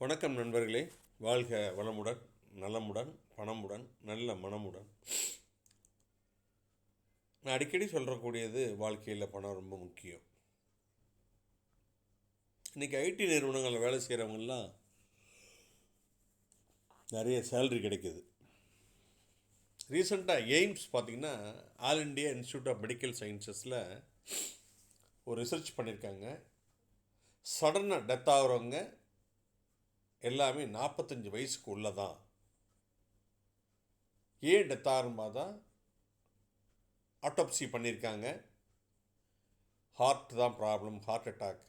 வணக்கம் நண்பர்களே. வாழ்க வளமுடன், நலமுடன், பணமுடன், நல்ல மனமுடன். நான் அடிக்கடி சொல்கிறக்கூடியது, வாழ்க்கையில் பணம் ரொம்ப முக்கியம். இன்றைக்கி ஐடி நிறுவனங்களில் வேலை செய்கிறவங்கெல்லாம் நிறைய சேலரி கிடைக்குது. ரீசெண்டாக எய்ம்ஸ் பார்த்திங்கன்னா, all India institute of medical சயின்சஸில் ஒரு ரிசர்ச் பண்ணியிருக்காங்க. சடனாக டெத் ஆகிறவங்க எல்லாமே 45 வயசுக்கு உள்ளதான். ஏன் டெத் ஆகும்போது தான் ஆட்டோப்சி பண்ணியிருக்காங்க. ஹார்ட் தான் ப்ராப்ளம், ஹார்ட் அட்டாக்.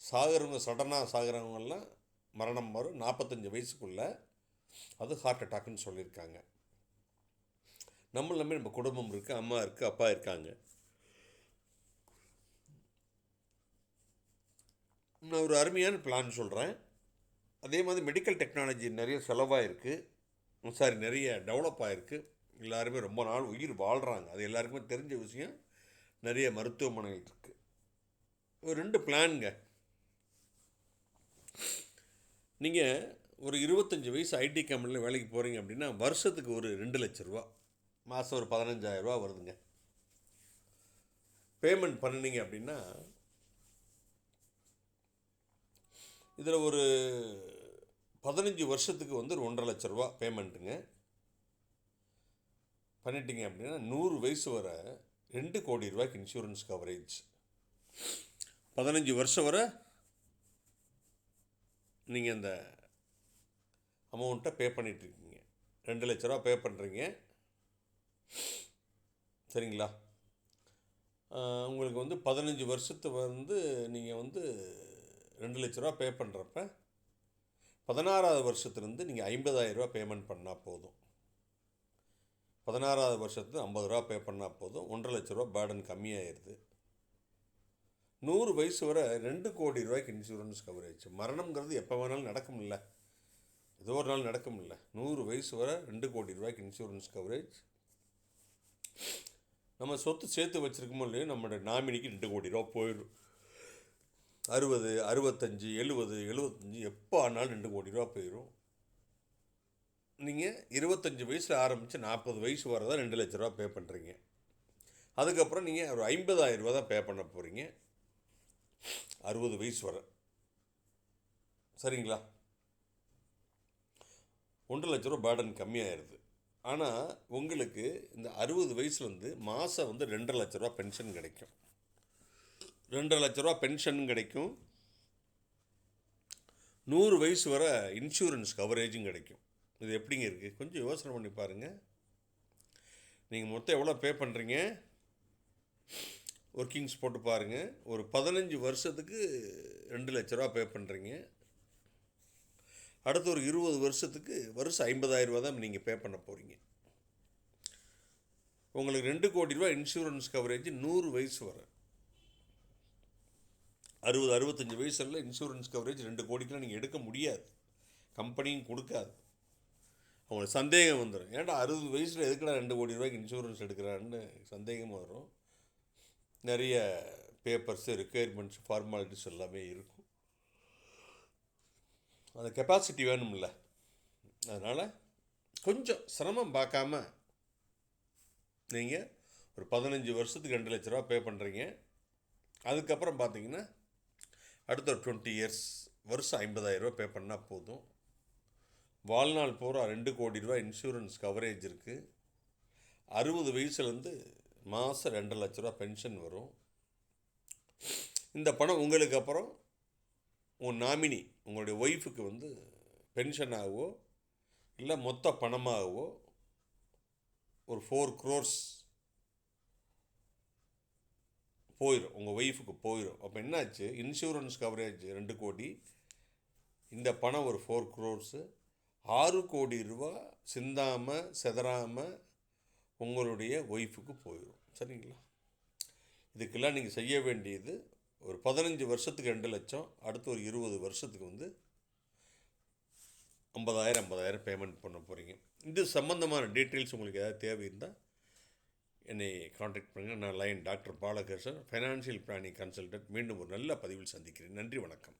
சாகிறவங்க சடனாக சாகிறவங்கெல்லாம் மரணம் வரும் 45 வயசுக்குள்ளே. அது ஹார்ட் அட்டாக்குன்னு சொல்லியிருக்காங்க. நம்ம குடும்பம் இருக்குது, அம்மா இருக்குது, அப்பா இருக்காங்க. நான் ஒரு அருமையான பிளான் சொல்கிறேன். அதே மாதிரி மெடிக்கல் டெக்னாலஜி நிறைய செலவாக இருக்குது, நிறைய டெவலப் ஆகிருக்கு. எல்லாருமே ரொம்ப நாள் உயிர் வாழ்கிறாங்க. அது எல்லாருக்குமே தெரிஞ்ச விஷயம். நிறைய மருத்துவமனைகள் இருக்குது. ஒரு 2 பிளானுங்க. நீங்கள் ஒரு 25 வயசு ஐடி கம்பெனியில் வேலைக்கு போகிறீங்க அப்படின்னா, வருஷத்துக்கு ஒரு 2 லட்ச ரூபா, மாதம் ஒரு 15,000 ரூபா வருதுங்க. பேமெண்ட் பண்ணினீங்க அப்படின்னா, இதில் ஒரு 15 வருஷத்துக்கு வந்து ஒரு 1,50,000 லட்ச ரூபா பேமெண்ட்டுங்க பண்ணிட்டீங்க அப்படின்னா, 100 வயசு வரை 2 கோடி ரூபாய்க்கு இன்சூரன்ஸ் கவரேஜ். 15 வருஷம் வரை நீங்கள் இந்த அமௌண்ட்டை பே பண்ணிகிட்ருக்கீங்க. 2 லட்ச ரூபா பே பண்ணுறீங்க, சரிங்களா? உங்களுக்கு வந்து 15 வருஷத்து வந்து நீங்கள் வந்து 2 லட்ச ரூபா பே பண்ணுறப்ப 16வது வருஷத்துலேருந்து நீங்கள் 50,000 ரூபா பேமெண்ட் பண்ணால் போதும். 16வது வருஷத்துக்கு 50 ரூபா பே பண்ணால் போதும். 1,50,000 லட்ச ரூபா பேர்டன் கம்மியாகிடுது. 100 வயசு வரை 2 கோடி ரூபாய்க்கு இன்சூரன்ஸ் கவரேஜ். மரணம்ங்கிறது எப்போ வேணாலும் நடக்கும்ல, ஏதோ ஒரு நாள் நடக்கும்ல. 100 வயசு வரை 2 கோடி ரூபாய்க்கு இன்சூரன்ஸ் கவரேஜ். நம்ம சொத்து சேர்த்து வச்சுருக்கோமோ இல்லையோ, நம்மளோட நாமினிக்கு 2 கோடி ரூபா போயிடும். 60, 65, 70, 75 எப்போ ஆனாலும் 2 கோடி ரூபா போயிடும். நீங்கள் 25 வயசில் ஆரம்பித்து 40 வயசு வரை தான் 2 லட்ச ரூபா பே பண்ணுறீங்க. அதுக்கப்புறம் நீங்கள் ஒரு 50,000 ரூபா தான் பே பண்ண போகிறீங்க 60 வயசு வரை, சரிங்களா? 1,50,000 லட்ச ரூபா பேர்டன் கம்மியாகிடுது. ஆனால் உங்களுக்கு இந்த 60 வயசுலேருந்து மாதம் வந்து 2,50,000 லட்ச ரூபா பென்ஷன் கிடைக்கும். 2,50,000 லட்ச ரூபா பென்ஷனும் கிடைக்கும், 100 வயசு வரை இன்சூரன்ஸ் கவரேஜும் கிடைக்கும். இது எப்படிங்க இருக்குது? கொஞ்சம் யோசனை பண்ணி பாருங்கள். நீங்கள் மொத்தம் எவ்வளோ பே பண்ணுறீங்க, ஒர்க்கிங்ஸ் போட்டு பாருங்கள். ஒரு 15 வருஷத்துக்கு 2 லட்ச ரூபா பே பண்ணுறீங்க. அடுத்து ஒரு 20 வருஷத்துக்கு வருஷம் 50,000 ரூபா தான் நீங்கள் பே பண்ண போகிறீங்க. உங்களுக்கு 2 கோடி ரூபா இன்சூரன்ஸ் கவரேஜ் 100 வயசு வரை. 60, 65 வயசில் இன்சூரன்ஸ் கவரேஜ் 2 கோடிக்கெலாம் நீங்கள் எடுக்க முடியாது, கம்பெனியும் கொடுக்காது. அவங்களுக்கு சந்தேகம் வந்துடும், ஏன்டா 60 வயசில் எதுக்குடா 2 கோடி ரூபாய்க்கு இன்சூரன்ஸ் எடுக்கிறான்னு சந்தேகமாக வரும். நிறைய பேப்பர்ஸு, ரெக்குயர்மெண்ட்ஸ், ஃபார்மாலிட்டிஸ் எல்லாமே இருக்கும். அந்த கெப்பாசிட்டி வேணும்ல. அதனால் கொஞ்சம் சிரமம் பார்க்காம நீங்கள் ஒரு 15 வருஷத்துக்கு 2 லட்ச ரூபா பே பண்ணுறீங்க. அதுக்கப்புறம் பார்த்தீங்கன்னா அடுத்த ஒரு 20 இயர்ஸ் வருஷம் 50,000 ரூபா பே பண்ணால் போதும். வாழ்நாள் பூரா 2 கோடி ரூபா இன்சூரன்ஸ் கவரேஜ் இருக்குது. 60 வயசுலேருந்து மாதம் 2 லட்ச ரூபா பென்ஷன் வரும். இந்த பணம் உங்களுக்கு அப்புறம் உங்கள் நாமினி, உங்களுடைய ஒய்ஃபுக்கு வந்து பென்ஷனாகவோ இல்லை மொத்த பணமாகவோ ஒரு 4 crores போயிடும், உங்கள் ஒய்ஃபுக்கு போயிடும். அப்போ என்னாச்சு, இன்சூரன்ஸ் கவரேஜ் 2 கோடி, இந்த பணம் ஒரு 4 crores, 6 கோடி ரூபா சிந்தாமல் செதறாமல் உங்களுடைய ஒய்ஃபுக்கு போயிடும், சரிங்களா? இதுக்கெல்லாம் நீங்கள் செய்ய வேண்டியது, ஒரு 15 வருஷத்துக்கு 2 லட்சம், அடுத்து ஒரு 20 வருஷத்துக்கு வந்து 50,000 பேமெண்ட் பண்ண போகிறீங்க. இது சம்மந்தமான டீட்டெயில்ஸ் உங்களுக்கு ஏதாவது தேவை இருந்தால் என்னை காண்டாக்ட் பண்ணுங்கள். நான் line doctor Balakrishnan, financial planning consultant. மீண்டும் ஒரு நல்ல பதிவில் சந்திக்கிறேன். நன்றி, வணக்கம்.